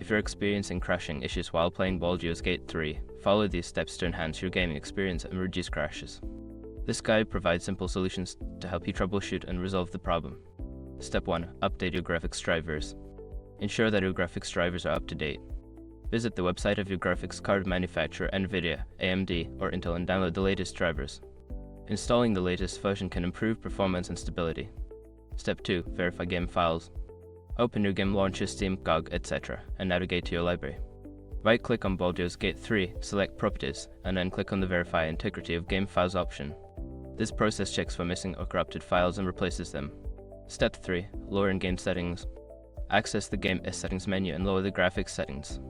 If you're experiencing crashing issues while playing Baldur's Gate 3, follow these steps to enhance your gaming experience and reduce crashes. This guide provides simple solutions to help you troubleshoot and resolve the problem. Step 1. Update your graphics drivers. Ensure that your graphics drivers are up to date. Visit the website of your graphics card manufacturer, NVIDIA, AMD, or Intel, and download the latest drivers. Installing the latest version can improve performance and stability. Step 2. Verify game files. Open your game launcher, Steam, GOG, etc., and navigate to your library. Right-click on Baldur's Gate 3, select Properties, and then click on the Verify Integrity of Game Files option. This process checks for missing or corrupted files and replaces them. Step 3. Lower in-game settings. Access the Game Settings menu and lower the graphics settings.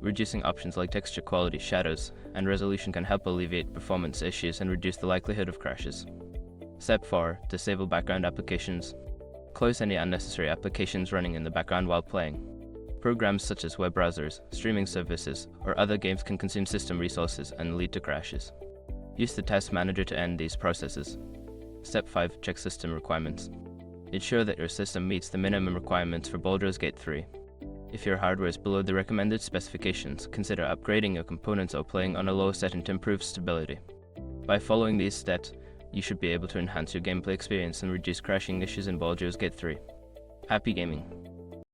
Reducing options like texture quality, shadows, and resolution can help alleviate performance issues and reduce the likelihood of crashes. Step 4. Disable background applications. Close any unnecessary applications running in the background while playing. Programs such as web browsers, streaming services, or other games can consume system resources and lead to crashes. Use the Task Manager to end these processes. Step 5. Check system requirements. Ensure that your system meets the minimum requirements for Baldur's Gate 3. If your hardware is below the recommended specifications, consider upgrading your components or playing on a low setting to improve stability. By following these steps, you should be able to enhance your gameplay experience and reduce crashing issues in Baldur's Gate 3. Happy gaming!